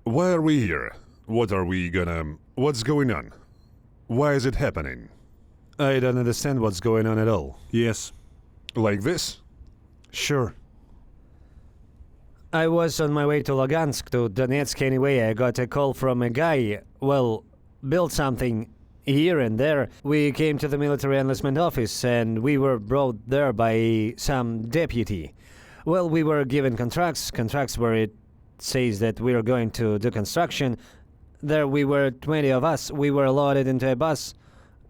Why are we here? What's going on? Why is it happening? I don't understand what's going on at all. Yes. Like this? Sure. I was on my way to Lugansk to Donetsk anyway. I got a call from a guy, built something here and there. We came to the military enlistment office and we were brought there by some deputy. Well, we were given contracts where it says that we are going to do construction. There we were 20 of us. We were loaded into a bus,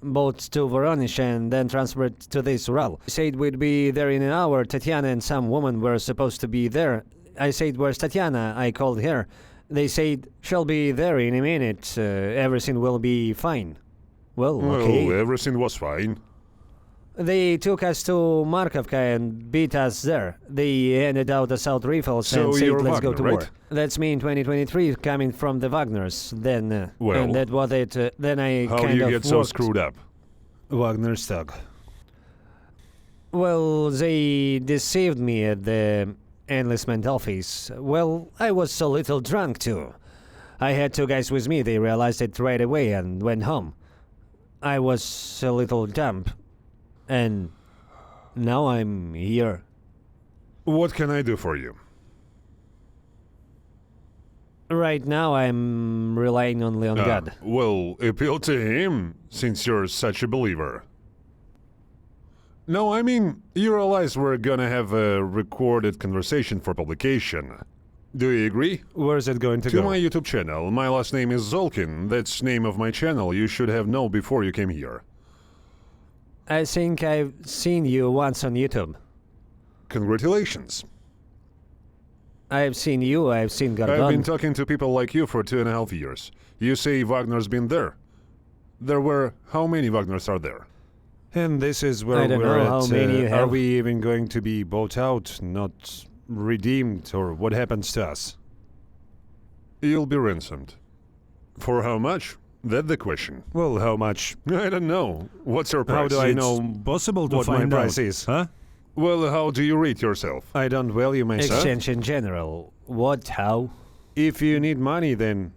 boat to Voronezh and then transferred to this Ural. Said we'd be there in an hour. Tatiana and some woman were supposed to be there. I said, where's Tatiana? I called her. They said, she'll be there in a minute. Everything will be fine. Well, okay. Well, everything was fine. They took us to Markovka and beat us there. They handed out assault rifles and said, let's Wagner, go to right? war. That's me in 2023, coming from the Wagners. Then, Well, and that was it. Then I How kind do you of get so worked. screwed up? Wagner's dog. Well, they deceived me at the enlistment office. Well, I was a little drunk too. I had two guys with me. They realized it right away and went home. I was a little dumb. And now I'm here. What can I do for you? Right now I'm relying only on God. Well, appeal to him, since you're such a believer. No, I mean, you realize we're gonna have a recorded conversation for publication. Do you agree? Where's it going to To go? my YouTube channel. My last name is Zolkin. That's name of my channel. You should have known before you came here. I think I've seen you once on YouTube. Congratulations. I've seen you, I've seen I've been Gordon. talking to people like you for 2.5 years. You say Wagner's been there. There were... How many Wagners are there? And this is where I don't we're know at. how many you Are have. we even going to be bought out, not redeemed, or what happens to us? You'll be ransomed. For how much? That's the question. Well, how much? I don't know. What's your price? How do I It's know possible to what my find price out. is? Huh? Well, how do you rate yourself? I don't value myself. Exchange in general. What, how? If you need money, then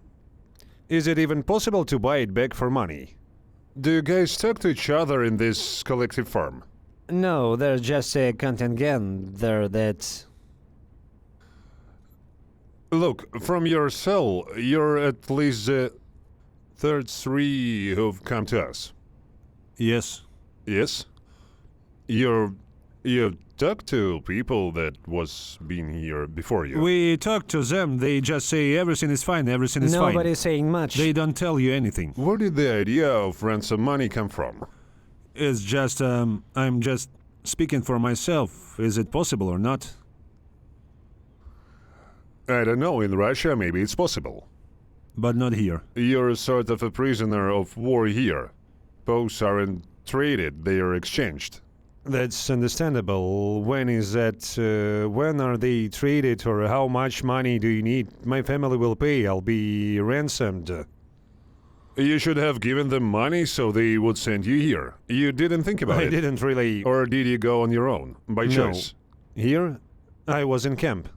is it even possible to buy it back for money? Do you guys talk to each other in this collective farm? No, there's just a contingent there that... Look, from your cell, you're at least the third three who've come to us. Yes. Yes? You've talked to people that was been here before you. We talked to them. They just say everything is fine, everything is fine. Nobody's saying much. They don't tell you anything. Where did the idea of ransom money come from? It's just, I'm just speaking for myself. Is it possible or not? I don't know, in Russia maybe it's possible. But not here. You're sort of a prisoner of war here. Posts aren't traded, they are exchanged. That's understandable. When is that? When are they traded, or how much money do you need? My family will pay. I'll be ransomed. You should have given them money so they would send you here. You didn't think about I it. didn't really. Or did you go on your own, by No. choice? Here, I was in camp.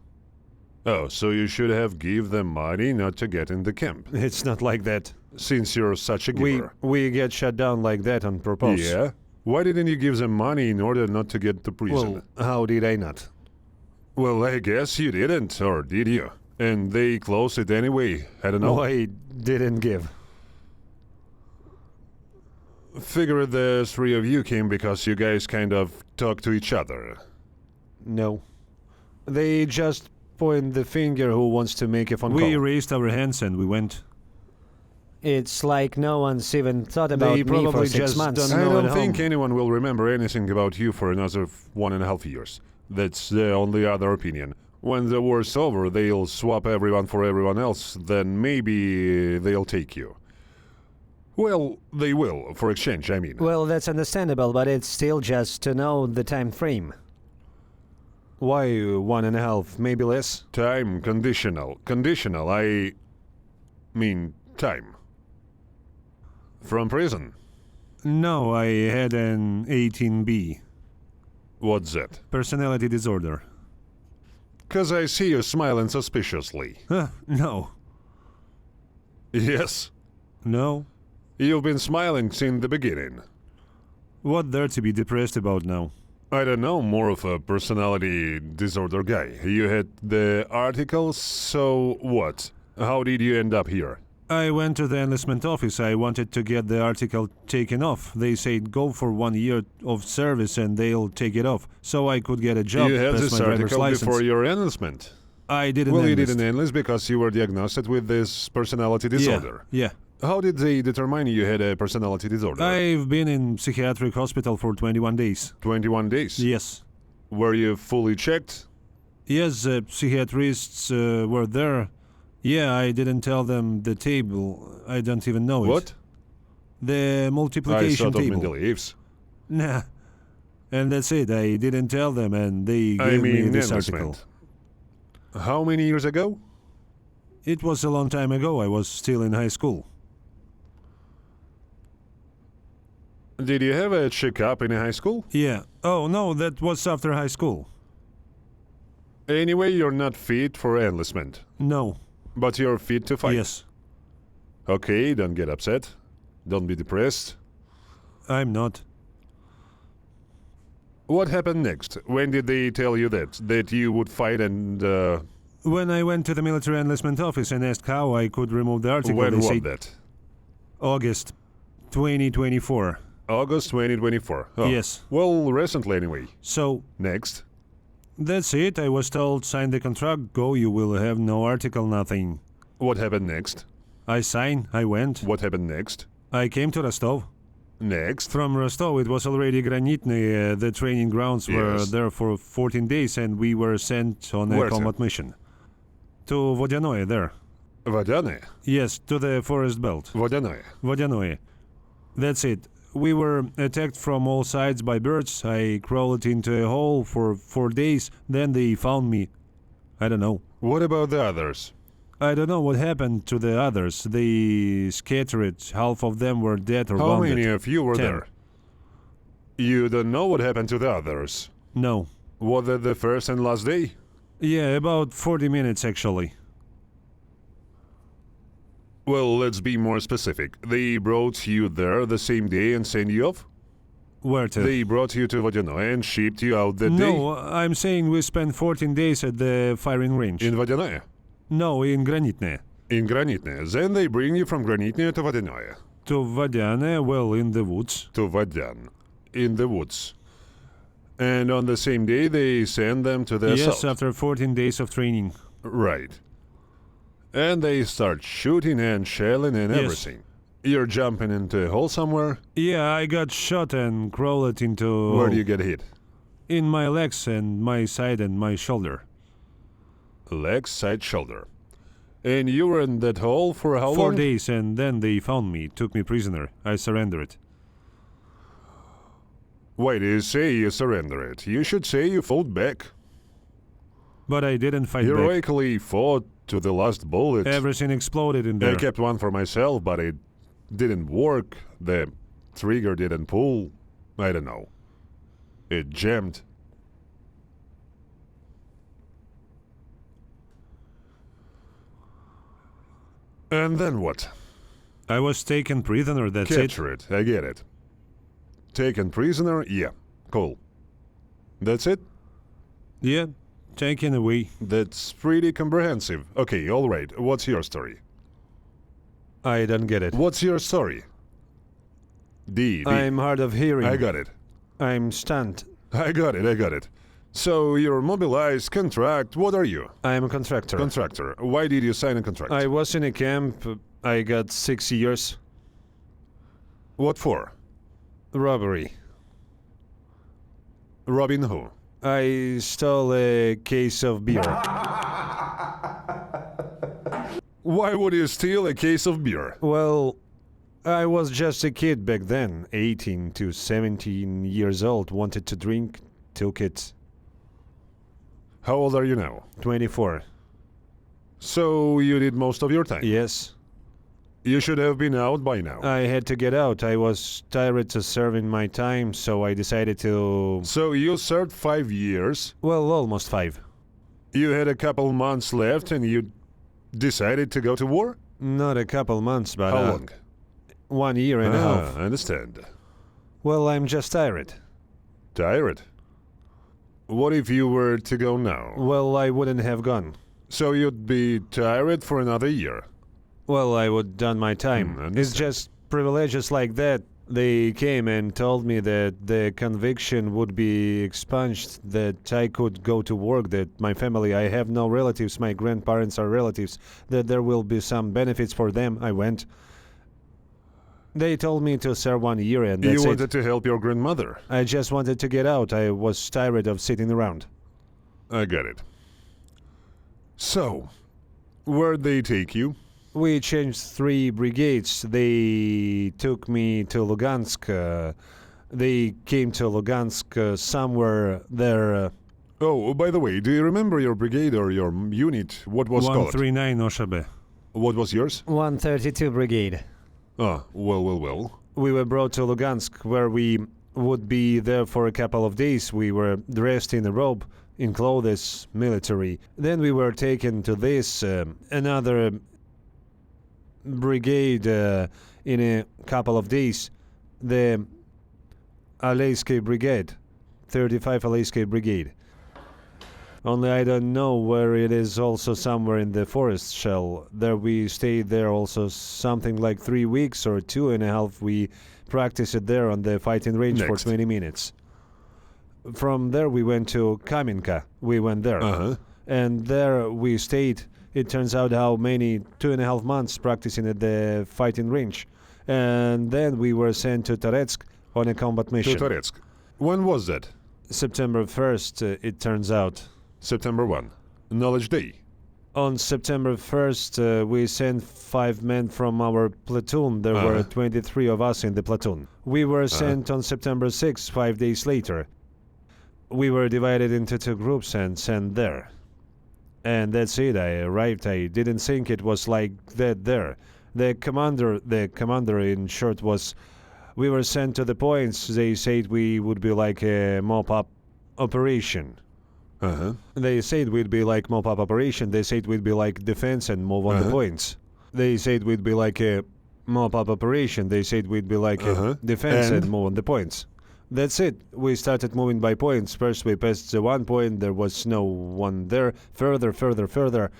Oh, so you should have give them money not to get in the camp. It's not like that. Since you're such a giver. We get shut down like that on purpose. Yeah? Why didn't you give them money in order not to get to prison? Well, how did I not? Well, I guess you didn't, or did you? And they closed it anyway. I don't know. No, I didn't give. Figure the three of you came because you guys kind of talk to each other. No. They just point the finger who wants to make a phone We call. raised our hands and we went. It's like no one's even thought about They me for probably 6 just months. don't I know don't at think home. anyone will remember anything about you for another 1.5 years. That's the only other opinion. When the war's over, they'll swap everyone for everyone else, then maybe they'll take you. Well, they will, for exchange, I mean. Well, that's understandable, but it's still just to know the time frame. Why 1.5, maybe less? Time conditional. Conditional, I mean time. From prison. No, I had an 18B. What's that? Personality disorder. 'Cause I see you smiling suspiciously. No. Yes. No? You've been smiling since the beginning. What there to be depressed about now? I don't know, more of a personality disorder guy. You had the article, so what? How did you end up here? I went to the enlistment office. I wanted to get the article taken off. They said go for 1 year of service and they'll take it off, so I could get a job. You had pass this my driver's article license. before your enlistment. I didn't Well, you enlist. didn't enlist because you were diagnosed with this personality disorder. Yeah. How did they determine you had a personality disorder? I've been in psychiatric hospital for 21 days. 21 days? Yes. Were you fully checked? Yes, psychiatrists were there. Yeah, I didn't tell them the table. I don't even know it. What? The I multiplication sort of table. beliefs. Nah. And that's it. I didn't tell them and they gave me this article. enlistment. How many years ago? It was a long time ago. I was still in high school. Did you have a checkup in high school? Yeah. Oh, no, that was after high school. Anyway, you're not fit for enlistment. No. But you're fit to fight. Yes. Okay, don't get upset. Don't be depressed. I'm not. What happened next? When did they tell you that you would fight and When I went to the military enlistment office and asked how I could remove the article, when they was said that? August 2024. August 2024. Oh. Yes. Well, recently anyway. So Next. that's it. I was told sign the contract, go, you will have no article, nothing. What happened next? I signed, I went. What happened next? I came to Rostov. Next. From Rostov, it was already Granitny. The training grounds were Yes. there for 14 days and we were sent on a Where's combat mission. To Vodanoye there. Vodanoye. Yes, to the forest belt. Vodanoye. Vodanoye. That's it. We were attacked from all sides by birds. I crawled into a hole for 4 days. Then they found me. I don't know. What about the others? I don't know what happened to the others. They scattered. Half of them were dead or How wounded. many of you were 10. there? You don't know what happened to the others. No. Was that the first and last day? Yeah, about 40 minutes actually. Well, let's be more specific. They brought you there the same day and sent you off? Where to? They brought you to Vodanoye and shipped you out that day? No, I'm saying we spent 14 days at the firing range. In Vodanoye? No, in Granitne. In Granitne. Then they bring you from Granitne to Vodanoye. To Vadiane, well, in the woods. To Vadyan. In the woods. And on the same day they send them to the Yes, assault. after 14 days of training. Right. And they start shooting and shelling and Yes. everything. You're jumping into a hole somewhere? Yeah, I got shot and crawled into... Where do you get hit? In my legs and my side and my shoulder. Legs, side, shoulder. And you were in that hole for how 4 long? days and then they found me, took me prisoner. I surrendered. Why do you say you surrendered? You should say you fought back. But I didn't fight back. Heroically fought to the last bullet. Everything exploded in I there. kept one for myself, but it didn't work. The trigger didn't pull. I don't know. It jammed. And then what? I was taken prisoner, that's it. Capture it. I get it. Taken prisoner? Yeah. Cool. That's it? Yeah, taken away. That's pretty comprehensive. Okay, alright. What's your story? I don't get it. What's your story? D. I'm hard of hearing. I got it. I'm stunned. I got it. So you're mobilized, contract, what are you? I'm a contractor. Contractor. Why did you sign a contract? I was in a camp. I got 6 years. What for? Robbery. Robbing who? I stole a case of beer. Why would you steal a case of beer? Well, I was just a kid back then, 18 to 17 years old, wanted to drink, took it. How old are you now? 24. So you did most of your time? Yes. You should have been out by now. I had to get out. I was tired of serving my time, so I decided to... So you served 5 years. Well, almost 5. You had a couple months left and you decided to go to war? Not a couple months, but How long? 1 year and a half. I understand. Well, I'm just tired. Tired? What if you were to go now? Well, I wouldn't have gone. So you'd be tired for another year? Well, I would done my time. understand. It's just privileges like that. They came and told me that the conviction would be expunged, that I could go to work, that my family, I have no relatives, my grandparents are relatives, that there will be some benefits for them. I went. They told me to serve 1 year and that's You it. wanted to help your grandmother? I just wanted to get out. I was tired of sitting around. I get it. So, where'd they take you? We changed 3 brigades. They took me to Lugansk. They came to Lugansk somewhere there. Oh, by the way, do you remember your brigade or your unit? What was called? 139 Oshabe. What was yours? 132 Brigade. Ah, well. We were brought to Lugansk, where we would be there for a couple of days. We were dressed in a robe, in clothes, military. Then we were taken to this, another brigade in a couple of days, the Aleiske Brigade, 35 Aleiske Brigade. Only I don't know where it is, also somewhere in the forest shell. There we stayed there also something like 3 weeks or 2.5. We practiced it there on the fighting range for Next. 20 minutes. From there we went to Kamenka. We went there. Uh-huh. And there we stayed. It turns out how many 2.5 months practicing at the fighting range. And then we were sent to Toretsk on a combat To mission. Toretsk. When was that? September 1st, it turns out. September 1. Knowledge Day. On September 1st, we sent 5 men from our platoon. There were 23 of us in the platoon. We were sent on September 6th, 5 days later. We were divided into 2 groups and sent there. And that's it. I arrived. I didn't think it was like that there. The commander in short was, we were sent to the points. They said we would be like a mop-up operation. Uh-huh. They said we'd be like mop-up operation. They said we'd be like defense and move on the points. They said we'd be like a mop-up operation. They said we'd be like a defense and move on the points. That's it. We started moving by points. First we passed the 1 point. There was no one there. Further.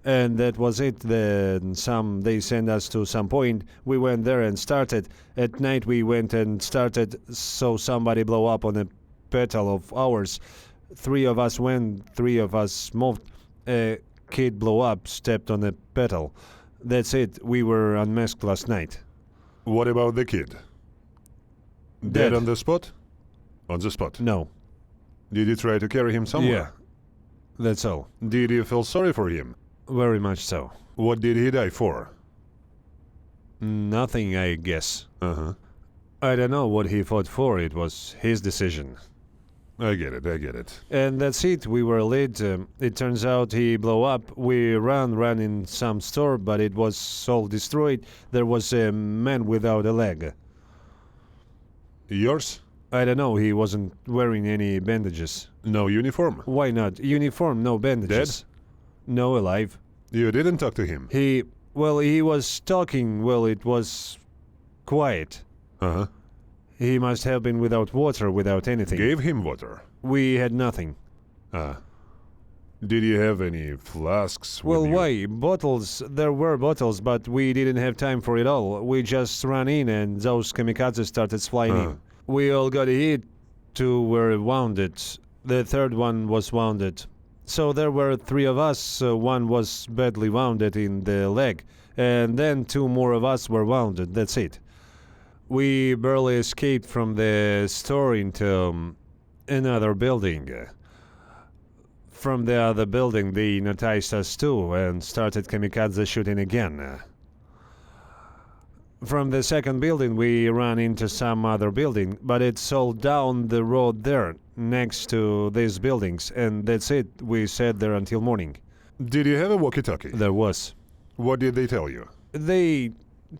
And that was it. Then they sent us to some point. We went there and started. At night we went and started. So somebody blew up on a petal of ours. 3 of us went, 3 of us moved. A kid blew up, stepped on a petal. That's it. We were unmasked last night. What about the kid? Dead on the spot? On the spot. No. Did you try to carry him somewhere? Yeah. That's all. Did you feel sorry for him? Very much so. What did he die for? Nothing, I guess. Uh-huh. I don't know what he fought for. It was his decision. I get it. And that's it. We were late. It turns out he blew up. We ran in some store, but it was all destroyed. There was a man without a leg. Yours? I don't know. He wasn't wearing any bandages. No uniform? Why not? Uniform, no bandages. No, alive. You didn't talk to him? He was talking. Well, it was quiet. Uh-huh. He must have been without water, without anything. Gave him water? We had nothing. Ah. Did you have any flasks with Well, you? why? Bottles. There were bottles, but we didn't have time for it all. We just ran in and those kamikazes started flying in. We all got hit. 2 were wounded. The 3rd one was wounded. So there were 3 of us. 1 was badly wounded in the leg. And then 2 more of us were wounded. That's it. We barely escaped from the store into another building. From the other building, they noticed us too and started kamikaze shooting again. From the 2nd building, we ran into some other building, but it's all down the road there, next to these buildings, and that's it. We sat there until morning. Did you have a walkie-talkie? There was. What did they tell you? They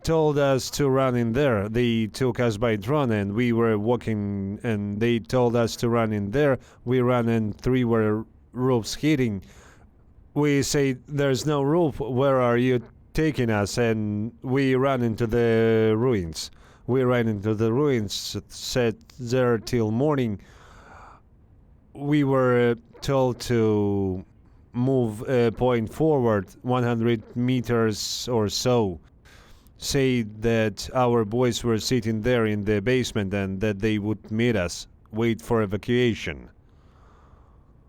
told us to run in there. They took us by drone and we were walking and they told us to run in there. We ran and 3 were roofs hitting. We say, there's no roof. Where are you taking us, and we ran into the ruins. We ran into the ruins, sat there till morning. We were told to move a point forward 100 meters or so. Say that our boys were sitting there in the basement and that they would meet us, wait for evacuation.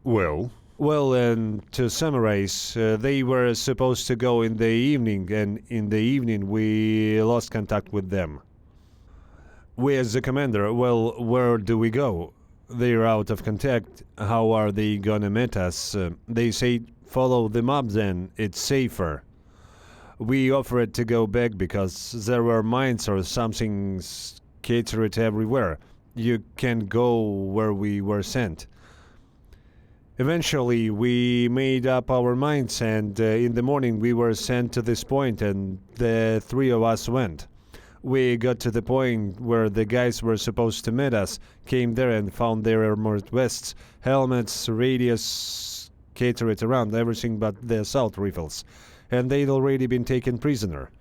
Well, Well, and to summarize, they were supposed to go in the evening, and in the evening we lost contact with them. We as the commander, well, where do we go? They're out of contact. How are they gonna meet us? They say follow the mob then, it's safer. We offered to go back because there were mines or something scattered everywhere. You can't go where we were sent. Eventually, we made up our minds, and in the morning we were sent to this point, and the three of us went. We got to the point where the guys were supposed to meet us, came there and found their armored vests, helmets, radios, scattered around, everything but the assault rifles. And they'd already been taken prisoner.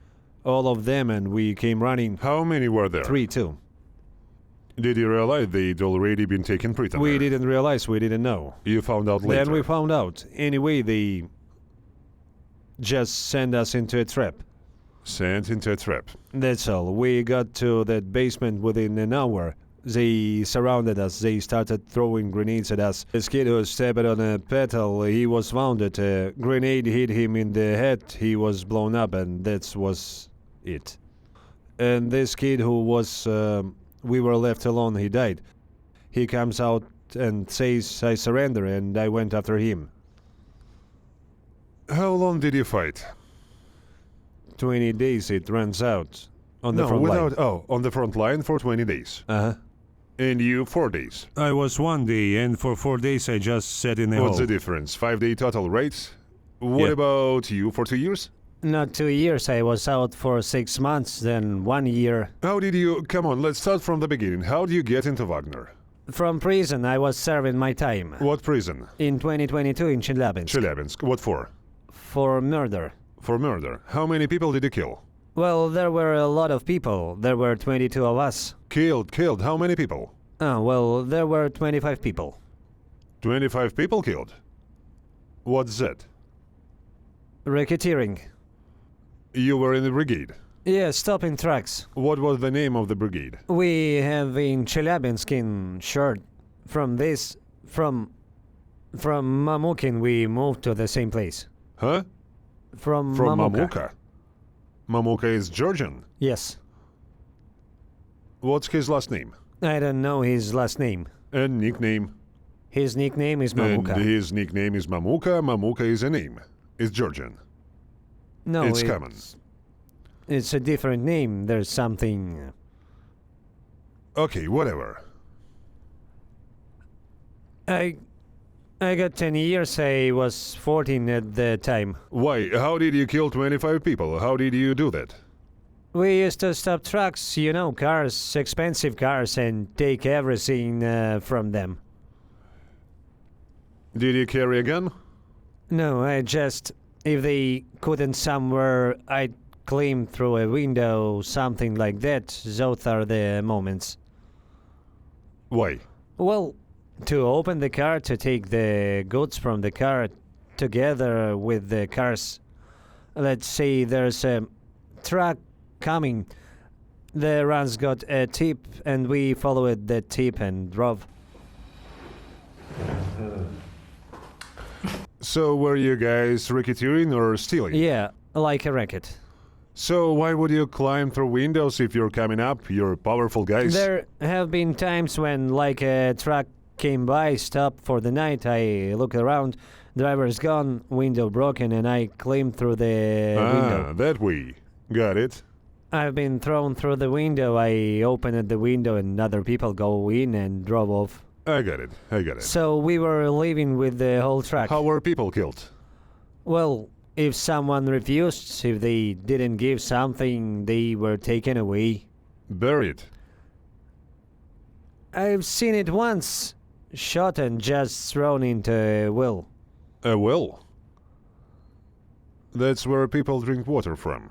All of them, and we came running. how many were there? 3, 2. Did you realize they'd already been taken prisoner? We didn't realize, we didn't know. You found out later. Then we found out. Anyway, they just sent us into a trap. Sent into a trap. That's all. We got to that basement within an hour. They surrounded us. They started throwing grenades at us. This kid who stepped on a pedal, he was wounded. A grenade hit him in the head. He was blown up, and that was it. And this kid who was... we were left alone, he died. He comes out and says, I surrender, and I went after him. How long did you fight? 20 days it runs out on the front line. On the front line for 20 days. Uh-huh. And you 4 days. I was 1 day, and for 4 days I just sat in a What's hole. the difference? 5-day total, right? What Yeah. about you for 2 years? Not 2 years. I was out for 6 months, then 1 year. How did you... Come on, let's start from the beginning. How did you get into Wagner? From prison, I was serving my time. What prison? In 2022 in Chelyabinsk. Chelyabinsk. What for? For murder. For murder. How many people did you kill? Well, there were a lot of people. There were 22 of us. Killed. How many people? Well, there were 25 people. 25 people killed. What's that? Racketeering. You were in the brigade. Yeah, stopping trucks. What was the name of the brigade? We have in Chelyabinsk in short. From Mamukin we moved to the same place. Huh? From Mamuka. Mamuka is Georgian. Yes. What's his last name? I don't know his last name. And nickname? His nickname is Mamuka. And his nickname is Mamuka. Mamuka is a name. It's Georgian. No, it's common. It's a different name. There's something... Okay, whatever. I got 10 years. I was 14 at the time. Why? How did you kill 25 people? How did you do that? We used to stop trucks, cars, expensive cars, and take everything from them. Did you carry a gun? No, I just... If they couldn't somewhere, I'd climb through a window, something like that. Those are the moments. Why? Well, to open the car, to take the goods from the car together with the cars. Let's say there's a truck coming. The runs got a tip, and we followed the tip and drove. So were you guys racketeering or stealing? Yeah, like a racket. So why would you climb through windows if you're coming up? You're powerful guys. There have been times when, like, a truck came by, stopped for the night. I look around, driver's gone, window broken, and I climbed through the window. That way. Got it. I've been thrown through the window. I opened the window, and other people go in and drove off. I got it. So we were living with the whole truck. How were people killed? Well, if someone refused, if they didn't give something, they were taken away. Buried. I've seen it once. Shot and just thrown into a well. A well. That's where people drink water from.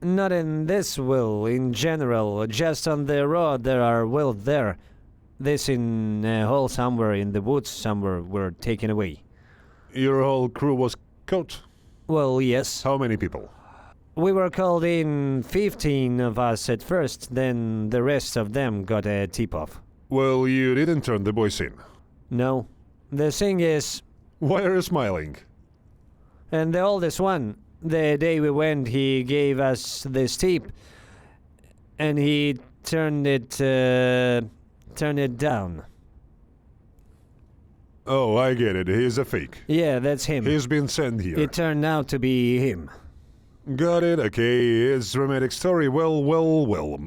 Not in this will, in general. Just on the road there are wells there. This in a hole somewhere in the woods somewhere were taken away. Your whole crew was caught? Well, yes. How many people? We were called in 15 of us at first, then the rest of them got a tip-off. Well, you didn't turn the boys in. No. The thing is, Why are you smiling? and the oldest one, the day we went, he gave us this tip, and he turned it down. Oh, I get it. He's a fake. Yeah, that's him. He's been sent here. It turned out to be him. Got it. Okay, it's dramatic story. Well.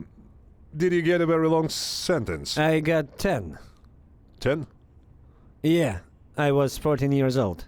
Did you get a very long sentence? I got 10. 10? Yeah, I was 14 years old.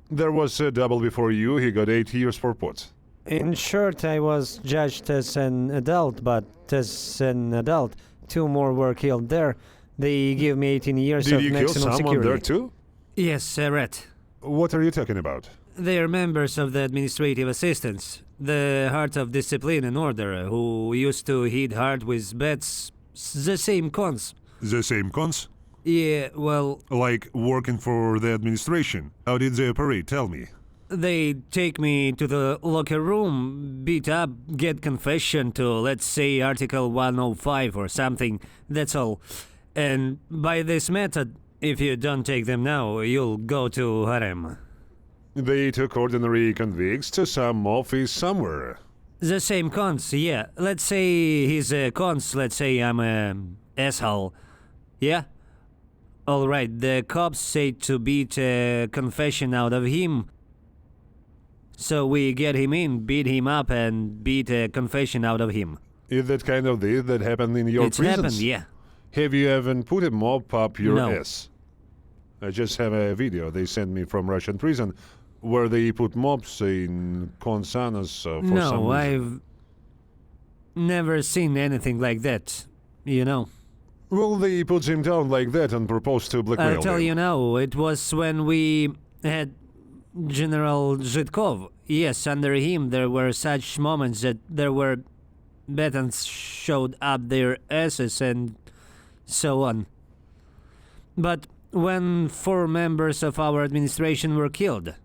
There was a double before you. He got 8 years for what? In short, I was judged as an adult, but as an adult, 2 more were killed there. They give me 18 years Did of you kill maximum someone security. there too? Yes, Rat. What are you talking about? They are members of the administrative assistants, the heart of discipline and order, who used to hit hard with bets, the same cons. The same cons? Yeah, well, Like working for the administration. How did they operate? Tell me. they take me to the locker room, beat up, get confession to, let's say, Article 105 or something, that's all. And by this method, if you don't take them now, you'll go to harem. They took ordinary convicts to some office somewhere. The same cons, yeah. Let's say he's a cons, let's say I'm a asshole. Yeah? Alright, the cops say to beat a confession out of him. So we get him in, beat him up, and beat a confession out of him. Is that kind of this that happened in your It's prisons? happened, yeah. Have you ever put a mob up your No. ass? I just have a video they sent me from Russian prison where they put mobs in consanas for some No, reason. I've never seen anything like that, you know. Well, they put him down like that and proposed to blackmail I'll tell him. you now, it was when we had General Zhitkov. Yes, under him there were such moments that there were batons showed up their asses and so on. But when 4 members of our administration were killed,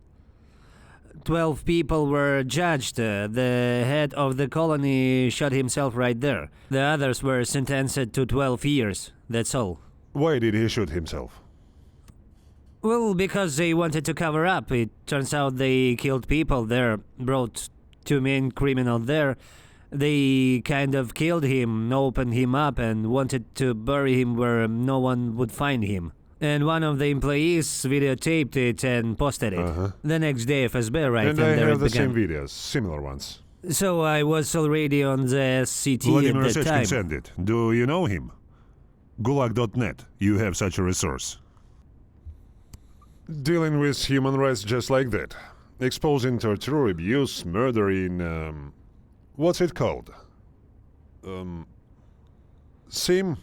12 people were judged. The head of the colony shot himself right there. The others were sentenced to 12 years, that's all. Why did he shoot himself? Well, because they wanted to cover up. It turns out they killed people there, brought 2 main criminals there. They kind of killed him, opened him up, and wanted to bury him where no one would find him. And one of the employees videotaped it and posted it. The next day, FSB arrived And and I there have it the began. same videos, similar ones. So I was already on the CT Vladimir at the Sechkin time. sent it. Do you know him? Gulag.net. You have such a resource. Dealing with human rights just like that. Exposing torture, abuse, murder in, what's it called? Sim?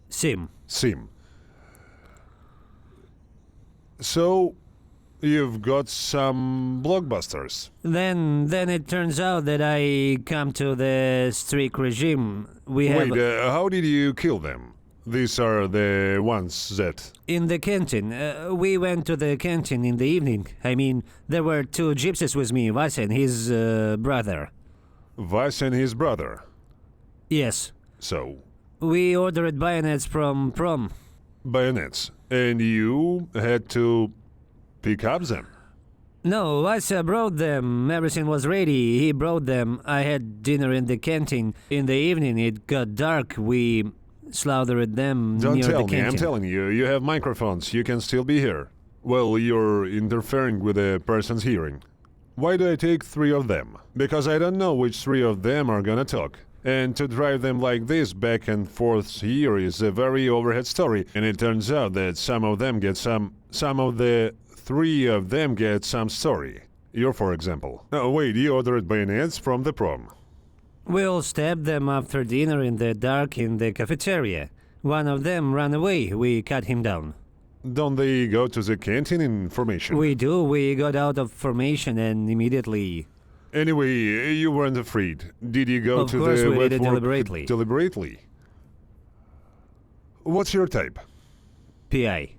Sim. Sim. So, you've got some blockbusters. Then it turns out that I come to the strict regime. We have Wait, how did you kill them? These are the ones that... in the canteen. We went to the canteen in the evening. I mean, there were 2 gypsies with me, Vasya and his brother. Vas and his brother. Yes. So, We ordered bayonets from prom. bayonets. And you had to pick up them. No, Vasya brought them. Everything was ready. He brought them. I had dinner in the canteen. In the evening, it got dark. We slaughtered them Don't near tell the me, I'm canteen. telling you, you have microphones, you can still be here. Well, you're interfering with a person's hearing. Why do I take 3 of them? Because I don't know which 3 of them are gonna talk. And to drive them like this back and forth here is a very overhead story. And it turns out that some of them get some of the 3 of them get some story. You, for example. Oh, wait, you ordered bayonets from the prom. We'll stab them after dinner in the dark in the cafeteria. One of them ran away. We cut him down. Don't they go to the canteen in formation? We do. We got out of formation and immediately. Anyway, you weren't afraid. Did you go Of to course the we wet did it work deliberately. Deliberately? What's your type? PI.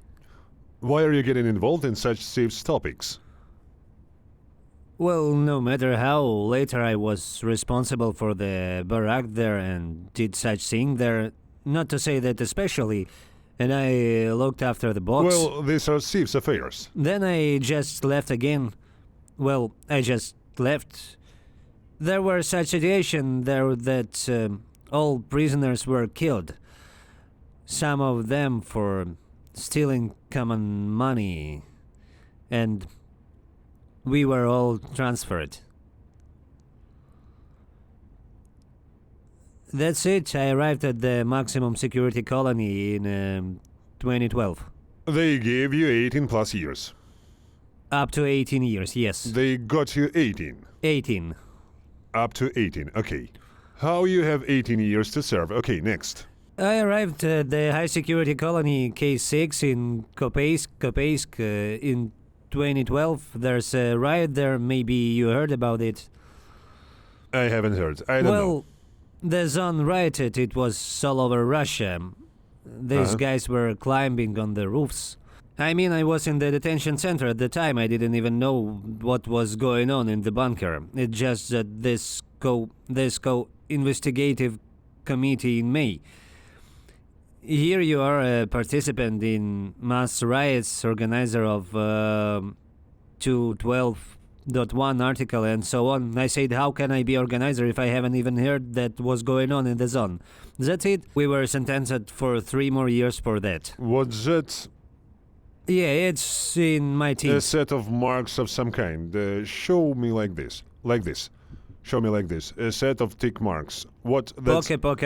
Why are you getting involved in such serious topics? Well, no matter how, later I was responsible for the barrack there and did such thing there. Not to say that especially, and I looked after the box. Well, these are thieves' affairs. Then I just left again. Well, I just left. There were such situations there that all prisoners were killed. Some of them for stealing common money. And we were all transferred. That's it. I arrived at the maximum security colony in 2012. They gave you 18 plus years. Up to 18 years, yes. They got you 18. 18. Up to 18, okay. How you have 18 years to serve? Okay, next. I arrived at the high security colony K6 in Kopeisk in 2012. There's a riot there, maybe you heard about it. I haven't heard. I don't know. Well, the zone rioted, it was all over Russia. These guys were climbing on the roofs. I mean, I was in the detention center at the time. I didn't even know what was going on in the bunker. It's just that this investigative committee in May. Here you are a participant in mass riots, organizer of 212.1 article and so on. I said, how can I be organizer if I haven't even heard that was going on in the zone? That's it. We were sentenced for 3 more years for that. What's that? Yeah, it's in my team. A set of marks of some kind. Show me like this. Like this. Show me like this. A set of tick marks. What? That's, Poke.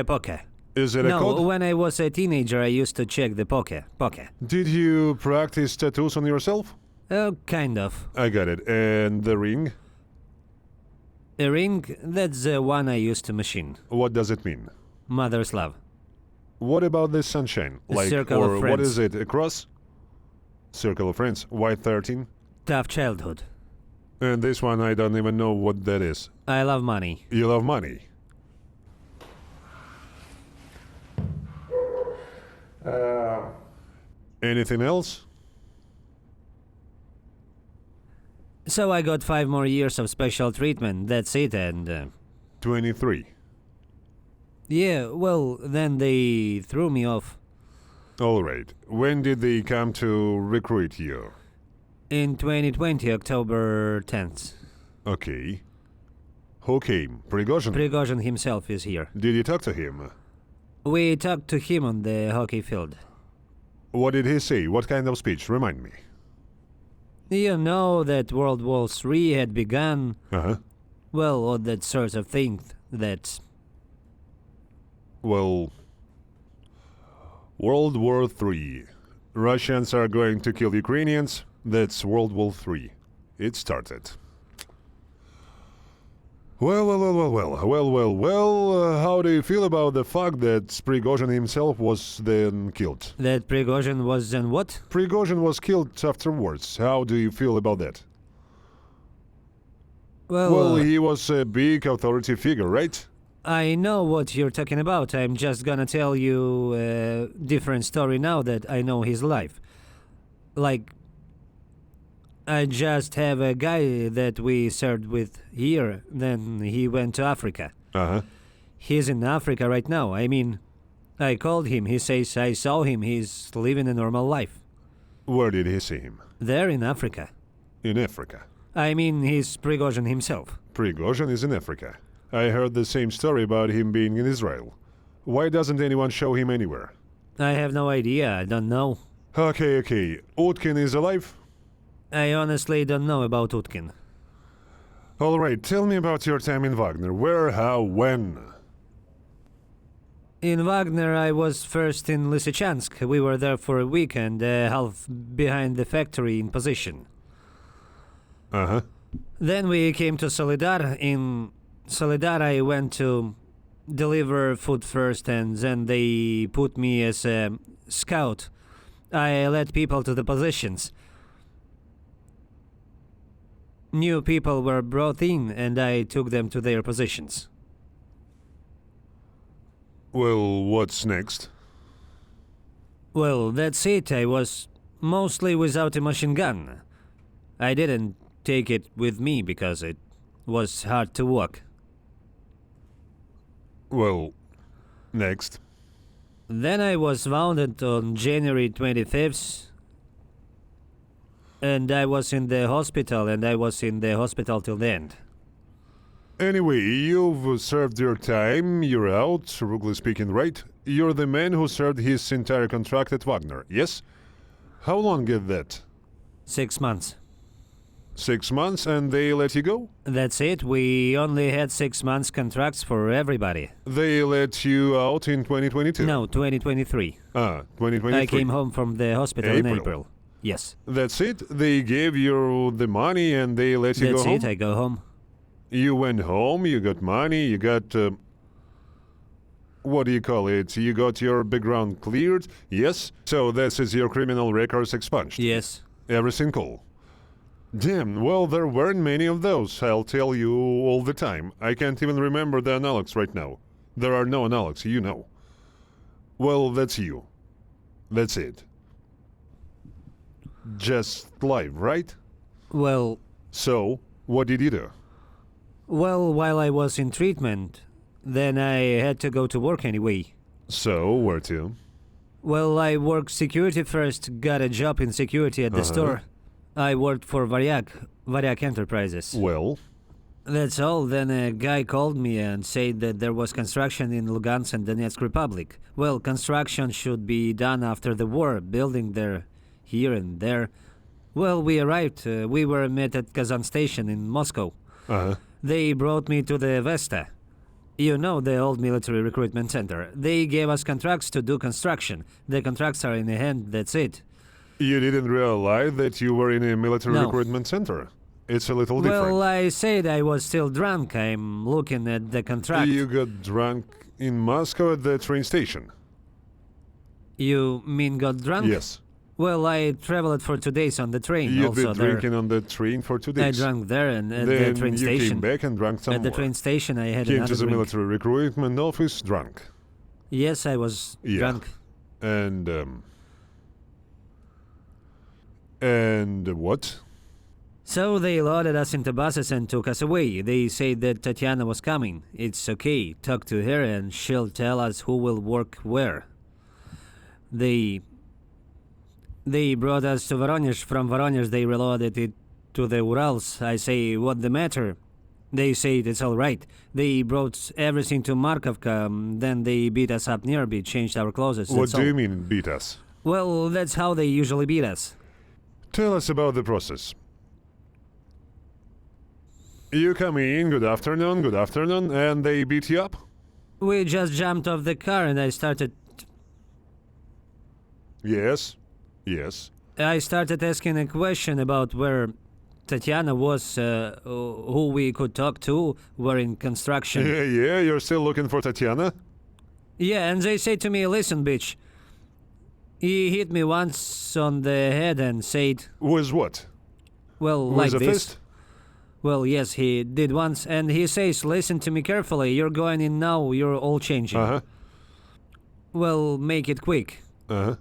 is it a No, code? when I was a teenager, I used to check the poke. Did you practice tattoos on yourself? Oh, kind of. I got it. And the ring? A ring, that's the one I used to machine. What does it mean? Mother's love. What about this sunshine? A circle of or what friends. is it? A cross? Circle of friends. White 13. Tough childhood. And this one, I don't even know what that is. I love money. You love money. Anything else? So I got 5 more years of special treatment, that's it, and 23. yeah, well, then they threw me off. All right. When did they come to recruit you? In 2020, October 10th. Okay. Who came? Prigozhin? Prigozhin himself is here. Did you talk to him? We talked to him on the hockey field. What did he say? What kind of speech? Remind me. You know that World War III had begun, Uh-huh. well, or that sort of thing, that... Well... World War III. Russians are going to kill Ukrainians. That's World War III. It started. Well, how do you feel about the fact that Prigozhin himself was then killed? That Prigozhin was then what? Prigozhin was killed afterwards. How do you feel about that? Well, he was a big authority figure, right? I know what you're talking about. I'm just gonna tell you a different story now that I know his life. Like, I just have a guy that we served with here, then he went to Africa. Uh-huh. He's in Africa right now. I mean, I called him. He says I saw him. He's living a normal life. Where did he see him? There in Africa. In Africa. I mean, he's Prigozhin himself. Prigozhin is in Africa. I heard the same story about him being in Israel. Why doesn't anyone show him anywhere? I have no idea. I don't know. Okay. Utkin is alive? I honestly don't know about Utkin. All right, tell me about your time in Wagner. Where, how, when? In Wagner, I was first in Lysychansk. We were there for a week and a half behind the factory in position. Uh-huh. Then we came to Solidar. In Solidar, I went to deliver food first, and then they put me as a scout I led people to the positions. New people were brought in, and I took them to their positions. Well, what's next? Well, that's it. I was mostly without a machine gun. I didn't take it with me because it was hard to walk. Well, next. Then I was wounded on January 25th, and I was in the hospital, till the end. Anyway, you've served your time, you're out, rugly speaking, right? You're the man who served his entire contract at Wagner, yes? How long is that? 6 months. 6 months and they let you go? That's it. We only had 6 months contracts for everybody. They let you out in 2022? No, 2023. 2023. I came home from the hospital in April. Yes. That's it? They gave you the money and they let you That's go home? it. I go home. You went home, you got money, you got... what do you call it? You got your background cleared? Yes? So this is your criminal records expunged? Yes. Everything cool. Damn, well, there weren't many of those, I'll tell you all the time. I can't even remember the analogs right now. There are no analogs, you know. Well, that's you. That's it. Just live, right? Well, So, what did you do? while I was in treatment, then I had to go to work anyway. So, where to? Well, I worked security first, got a job in security at the store. I worked for Varyak Enterprises. Well, That's all. Then a guy called me and said that there was construction in Lugansk and Donetsk Republic. Well, construction should be done after the war, building there, here and there. Well, we arrived. We were met at Kazan station in Moscow. They brought me to the Vesta. You know, the old military recruitment center. They gave us contracts to do construction. The contracts are in hand, that's it. you didn't realize that you were in a military No. recruitment center. It's a little different. Well, I said I was still drunk. I'm looking at the contract. You got drunk in Moscow at the train station? You mean got drunk? Yes. Well, I traveled for 2 days on the train. You've also been there. drinking on the train for 2 I days. drank there and at Then the train you station. came back and drank some At the more. train station, I had Came another to the drink. military recruitment office drunk. Yes, I was Yeah. drunk. And what? So they loaded us into buses and took us away. They said that Tatiana was coming. It's okay. Talk to her and she'll tell us who will work where. They brought us to Voronezh. From Voronezh, they reloaded it to the Urals. I say, what the matter? They say it's all right. They brought everything to Markovka. Then they beat us up nearby, changed our clothes. What that's do all. you mean, beat us? Well, that's how they usually beat us. Tell us about the process. You come in, good afternoon, and they beat you up? We just jumped off the car and I started Yes. asking a question about where Tatiana was, who we could talk to, were in construction. Yeah, you're still looking for Tatiana? Yeah, and they say to me, listen, bitch. He hit me once on the head and said, With what? well, With like a this. fist? Well, yes, he did once, and he says, listen to me carefully, you're going in now, you're all changing. Uh-huh. Well, make it quick. Uh-huh.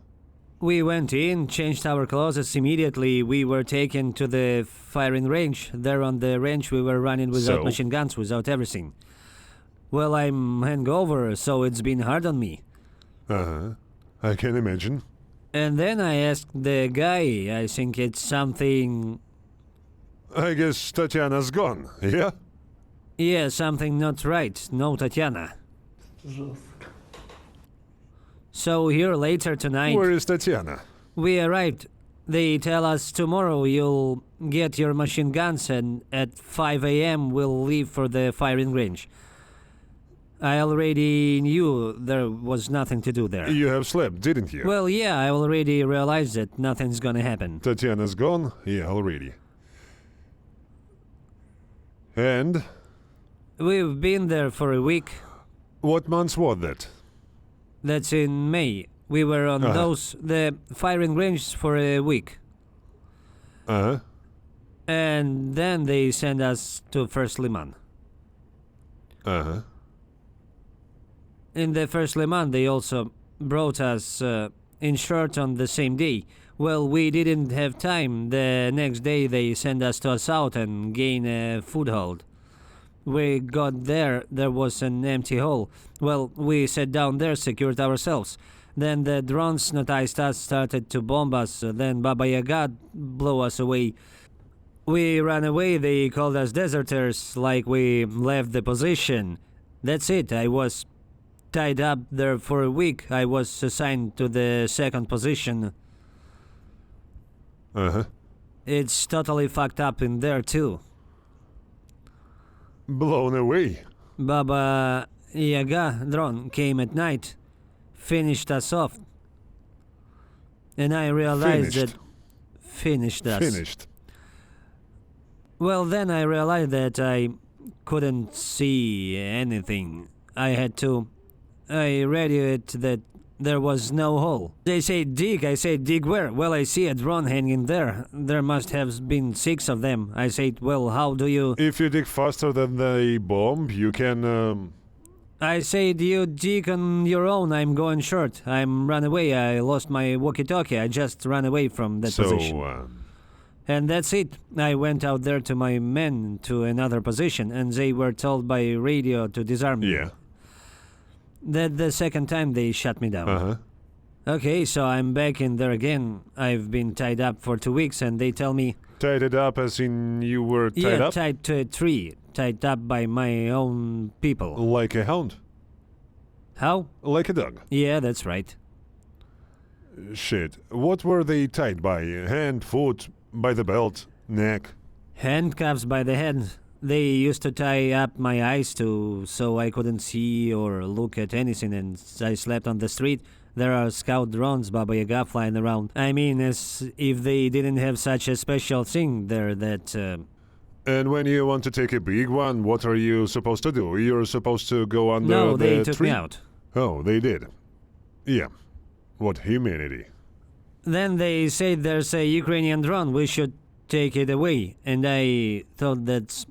We went in, changed our clothes immediately. We were taken to the firing range. There on the range we were running without So? machine guns, without everything. Well, I'm hangover, so it's been hard on me. Uh-huh. I can imagine. And then I asked the guy, I think it's something... I guess Tatiana's gone, yeah? Yeah, something not right. No Tatiana. So here later tonight, Where is Tatiana? we arrived. They tell us tomorrow you'll get your machine guns and at 5 a.m. we'll leave for the firing range. I already knew there was nothing to do there. You have slept, didn't you? Well, yeah, I already realized that nothing's gonna happen. Tatiana's gone? Yeah, already. And? We've been there for a week. What month was that? That's in May. We were on the firing range for a week. Uh-huh. And then they sent us to First Liman. Uh-huh. In the First Liman, they also brought us insured on the same day. Well, we didn't have time. The next day, they sent us to a south and gain a foothold. We got there was an empty hall. Well, we sat down there, secured ourselves. Then the drones noticed us, started to bomb us. Then Baba Yaga blew us away. We ran away. They called us deserters, like we left the position. That's it. I was tied up there for a week. I was assigned to the second position. Uh-huh. It's totally fucked up in there too. Blown away. Baba Yaga drone came at night, finished us off. And I realized Finished. that finished us. Finished. Well, then I realized that I couldn't see anything. I radioed that there was no hole. They say dig. I say dig where? Well, I see a drone hanging there. There must have been 6 of them. I said, well, how do you... If you dig faster than they bomb, you can... I said, you dig on your own. I'm going short. I'm run away. I lost my walkie-talkie. I just ran away from that position. And that's it. I went out there to my men to another position, and they were told by radio to disarm me. Yeah. That the second time they shut me down. Uh-huh. Okay, so I'm back in there again. I've been tied up for 2 weeks, and they tell me... Tied it up as in you were tied up? tied to a tree. Tied up by my own people. Like a hound? How? Like a dog? Yeah, that's right. Shit. What were they tied by? Hand, foot, by the belt, neck? Handcuffs by the head. They used to tie up my eyes too, so I couldn't see or look at anything, and I slept on the street. There are scout drones, Baba Yaga, flying around. I mean, as if they didn't have such a special thing there that... And when you want to take a big one, what are you supposed to do? You're supposed to go under No, the they took tree? me out. Oh, they did. Yeah. What humanity. Then they said there's a Ukrainian drone, we should take it away. And I thought that's